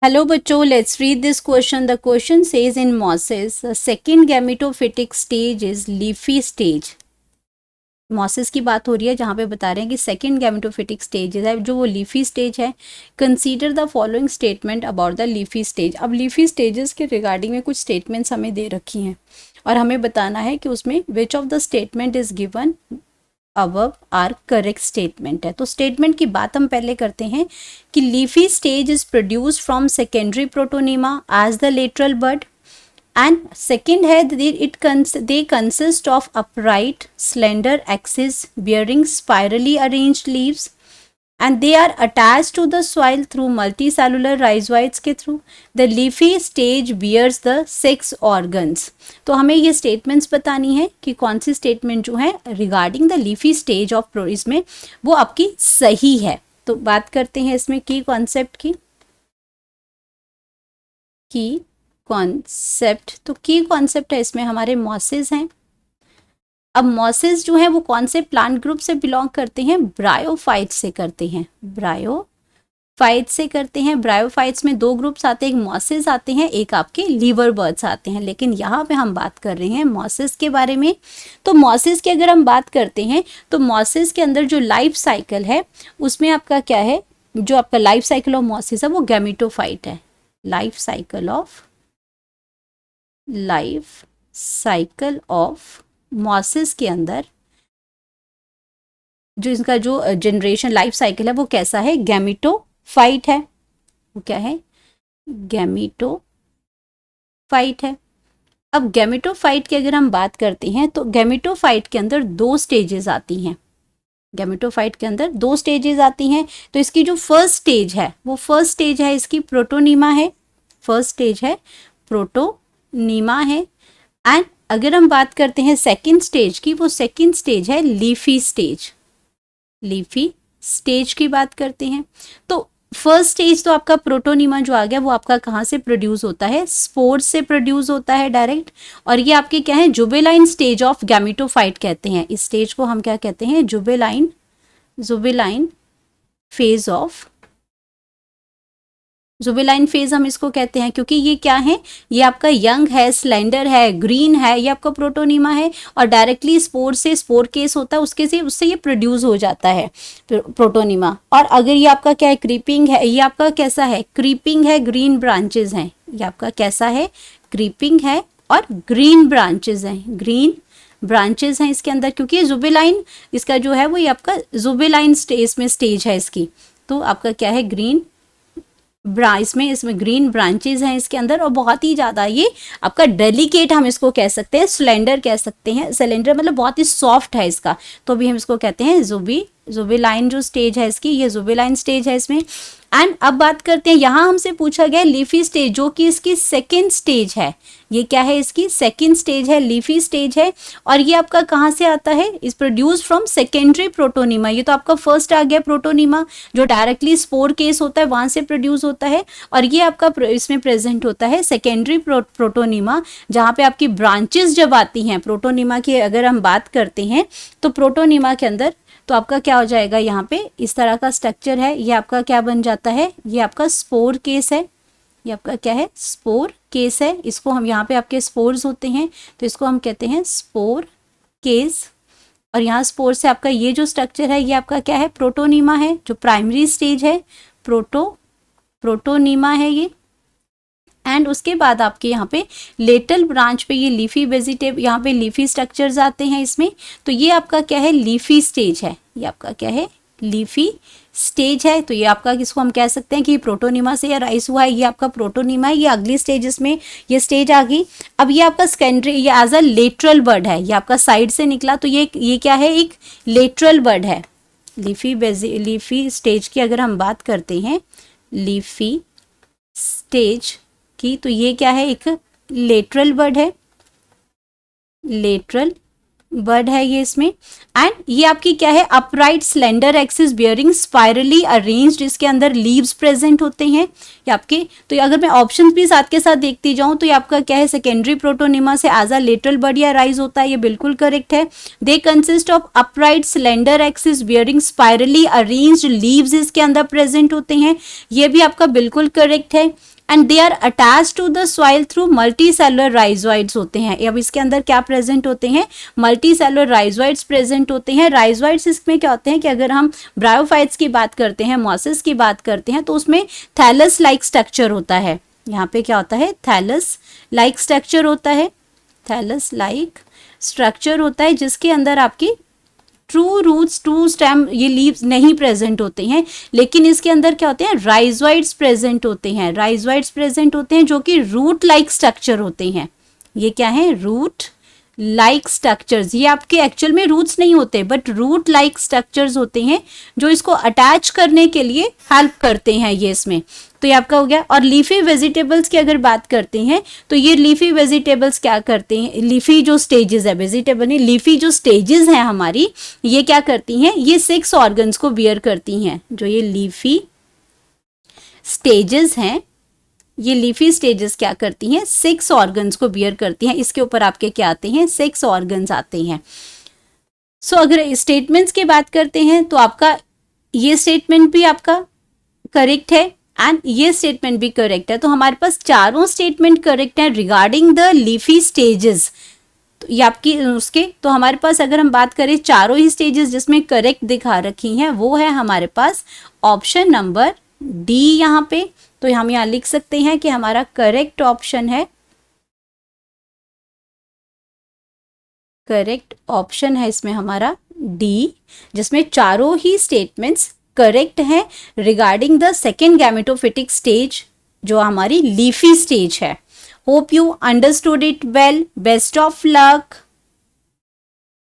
Hello बच्चों, let's read this question. The question says in mosses, the second gametophytic stage is leafy stage. Mosses की बात हो रही है जहाँ पे बता रहे हैं कि सेकेंड गैमेटोफिटिक स्टेज है जो वो लीफी स्टेज है. Consider the following statement about the leafy stage. अब लीफी स्टेजेस के रिगार्डिंग में कुछ स्टेटमेंट्स हमें दे रखी हैं और हमें बताना है कि उसमें which of the statement is given above are correct statement है. तो स्टेटमेंट की बात हम पहले करते हैं कि leafy stage is produced from secondary protonema as the lateral bud. And second है they consist of upright slender axis bearing spirally arranged leaves and they are attached to the soil through multicellular rhizoids के through. The leafy stage bears the 6 organs. तो हमें ये statements बतानी है कि कौन सी statement जो है regarding the leafy stage of इसमें वो आपकी सही है. तो बात करते हैं इसमें की कॉन्सेप्ट की कॉन्सेप्ट. तो की कॉन्सेप्ट है इसमें हमारे मॉसेस हैं. अब मॉसेस जो है वो कौन से प्लांट ग्रुप से बिलोंग करते हैं? ब्रायोफाइट्स से करते हैं. ब्रायोफाइट्स से करते हैं. ब्रायोफाइट्स में 2 ग्रुप्स आते हैं, एक मॉसेस आते हैं, एक आपके लीवर बर्ड्स आते हैं. लेकिन यहाँ पे हम बात कर रहे हैं मॉसेस के बारे में. तो मॉसेस की अगर हम बात करते हैं तो मॉसेस के अंदर जो लाइफ साइकिल है उसमें आपका क्या है, जो आपका लाइफ साइकिल ऑफ मॉसेस है वो गैमेटोफाइट है. लाइफ साइकिल ऑफ मॉसेस के अंदर जो इसका जो जनरेशन लाइफ साइकिल है वो कैसा है? गैमेटोफाइट है. वो क्या है? गैमेटोफाइट है. अब गैमेटोफाइट की अगर हम बात करते हैं तो गैमेटोफाइट के अंदर 2 स्टेजेस आती हैं. गैमेटोफाइट के अंदर 2 स्टेजेस आती हैं. तो इसकी जो फर्स्ट स्टेज है वो फर्स्ट स्टेज है इसकी प्रोटोनीमा है. फर्स्ट स्टेज है प्रोटोनीमा है. एंड अगर हम बात करते हैं सेकंड स्टेज की, वो सेकंड स्टेज है लीफी स्टेज. लीफी स्टेज की बात करते हैं तो फर्स्ट स्टेज तो आपका प्रोटोनीमा जो आ गया वो आपका कहाँ से प्रोड्यूस होता है? स्पोर से प्रोड्यूस होता है डायरेक्ट. और ये आपके क्या है? जुबेलाइन स्टेज ऑफ गैमेटोफाइट कहते हैं. इस स्टेज को हम क्या कहते हैं? जुबेलाइन फेज ऑफ जुबेलाइन फेज हम इसको कहते हैं. क्योंकि ये क्या है? ये आपका यंग है, स्लेंडर है, ग्रीन है, ये आपका प्रोटोनीमा है और डायरेक्टली स्पोर से स्पोर केस होता है उससे ये प्रोड्यूस हो जाता है प्रोटोनीमा. और अगर ये आपका क्या है? क्रीपिंग है. ये आपका कैसा है? क्रीपिंग है, ग्रीन ब्रांचेस हैं. ये आपका कैसा है? क्रीपिंग है और ग्रीन ब्रांचेस हैं. ग्रीन ब्रांचेस हैं इसके अंदर क्योंकि जुबेलाइन इसका जो है वो ये आपका जुबेलाइन स्टेज है इसकी. तो आपका क्या है? इसमें ग्रीन ब्रांचेस हैं इसके अंदर और बहुत ही ज़्यादा ये आपका डेलिकेट हम इसको कह सकते हैं, स्लेंडर कह सकते हैं. स्लेंडर मतलब बहुत ही सॉफ्ट है इसका. तो अभी हम इसको कहते हैं जुबेलाइन जो स्टेज है इसकी, ये जुबेलाइन स्टेज है इसमें. एंड अब बात करते हैं, यहाँ हमसे पूछा गया लीफी स्टेज जो कि इसकी सेकेंड स्टेज है. ये क्या है? इसकी सेकेंड स्टेज है, लीफी स्टेज है. और ये आपका कहाँ से आता है? Is produce from secondary protonema. ये तो आपका फर्स्ट आ गया प्रोटोनीमा जो डायरेक्टली स्पोर केस होता है वहाँ से प्रोड्यूस होता है. और ये आपका इसमें प्रेजेंट होता है सेकेंडरी प्रोटोनीमा जहाँ पे आपकी ब्रांचेस जब आती हैं प्रोटोनीमा की अगर हम बात करते हैं तो प्रोटोनीमा के अंदर तो आपका क्या हो जाएगा? यहाँ पे इस तरह का स्ट्रक्चर है. ये आपका क्या बन जाता है? ये आपका स्पोर केस है. ये आपका क्या है? स्पोर केस है. इसको हम यहाँ पे आपके स्पोर्स होते हैं तो इसको हम कहते हैं स्पोर केस. और यहाँ स्पोर से आपका ये जो स्ट्रक्चर है ये आपका क्या है? प्रोटोनीमा है जो प्राइमरी स्टेज है. प्रोटोनीमा है ये. एंड उसके बाद आपके यहाँ पे लेटल ब्रांच पे ये लीफी वेजिटेबल यहाँ पे लीफी स्ट्रक्चर्स आते हैं इसमें. तो ये आपका क्या है? लीफी स्टेज है. ये आपका क्या है? लीफी स्टेज है. तो ये आपका किसको हम कह सकते हैं कि प्रोटोनीमा से राइज हुआ है. ये आपका प्रोटोनीमा है. ये अगली स्टेजेस में ये स्टेज आ गई. अब ये आपका सेकेंडरी, ये एज अ लेटरल बर्ड है. ये आपका साइड से निकला तो ये क्या है? एक लेटरल बर्ड है. लीफी स्टेज की अगर हम बात करते हैं लीफी स्टेज की तो ये क्या है? एक लेटरल बर्ड है. लेटरल बर्ड है ये इसमें। एंड ये आपकी क्या है, upright slender axis bearing spirally arranged, इसके अंदर लीव्स प्रेजेंट होते हैं ये आपके। तो अगर मैं ऑप्शन भी साथ के साथ देखती जाऊं तो ये आपका क्या है, सेकेंडरी प्रोटोनिमा से एज अ लेटरल बर्ड या राइज होता है, ये बिल्कुल करेक्ट है। They consist of upright slender axis bearing spirally arranged leaves इसके अंदर प्रेजेंट होते हैं, ये भी आपका बिल्कुल करेक्ट है। And they are attach to the soil through multi cellular rhizoids होते हैं। अब इसके अंदर क्या प्रेजेंट होते हैं, मल्टी सेलुलर राइजोइड्स प्रेजेंट होते हैं। राइजोइड्स इसमें क्या होते हैं कि अगर हम ब्रायोफाइट्स की बात करते हैं, मॉसेस की बात करते हैं, तो उसमें थैलस लाइक स्ट्रक्चर होता है। यहाँ पे क्या होता है, थैलस लाइक स्ट्रक्चर होता है, थैलस लाइक स्ट्रक्चर होता है, जिसके अंदर आपकी ट्रू रूट्स, ट्रू स्टेम, ये लीव्स नहीं प्रेजेंट होते हैं। लेकिन इसके अंदर क्या होते हैं, राइजोइड्स प्रेजेंट होते हैं, राइजोइड्स प्रेजेंट होते हैं जो कि रूट लाइक स्ट्रक्चर होते हैं। ये क्या है, रूट लाइक स्ट्रक्चर्स। ये आपके एक्चुअल में रूट्स नहीं होते बट रूट लाइक स्ट्रक्चर्स होते हैं जो इसको अटैच करने के लिए हेल्प करते हैं ये इसमें। तो ये आपका हो गया। और लीफी वेजिटेबल्स की अगर बात करते हैं तो ये लीफी वेजिटेबल्स क्या करते हैं, लीफी जो स्टेजेस है, वेजिटेबल नहीं, लीफी जो स्टेजेस हैं हमारी, ये क्या करती हैं, ये 6 ऑर्गन्स को बियर करती हैं। जो ये लीफी स्टेजेस हैं, ये लीफी स्टेजेस क्या करती हैं, 6 ऑर्गन्स को बियर करती हैं। इसके ऊपर आपके क्या आते हैं, 6 ऑर्गन्स आते हैं। सो अगर स्टेटमेंट्स की बात करते हैं तो आपका ये स्टेटमेंट भी आपका करेक्ट है एंड ये स्टेटमेंट भी करेक्ट है। तो हमारे पास चारों स्टेटमेंट करेक्ट है रिगार्डिंग द लीफी स्टेजेस। तो ये आपकी उसके, तो हमारे पास अगर हम बात करें चारों ही स्टेजेस जिसमें करेक्ट दिखा रखी हैं, वो है हमारे पास ऑप्शन नंबर डी यहाँ पे। तो हम यहाँ लिख सकते हैं कि हमारा करेक्ट ऑप्शन है, करेक्ट ऑप्शन है इसमें हमारा डी, जिसमें चारों ही स्टेटमेंट्स करेक्ट है regarding the second gametophytic stage जो हमारी लीफी स्टेज है। Hope you understood it well. Best of luck.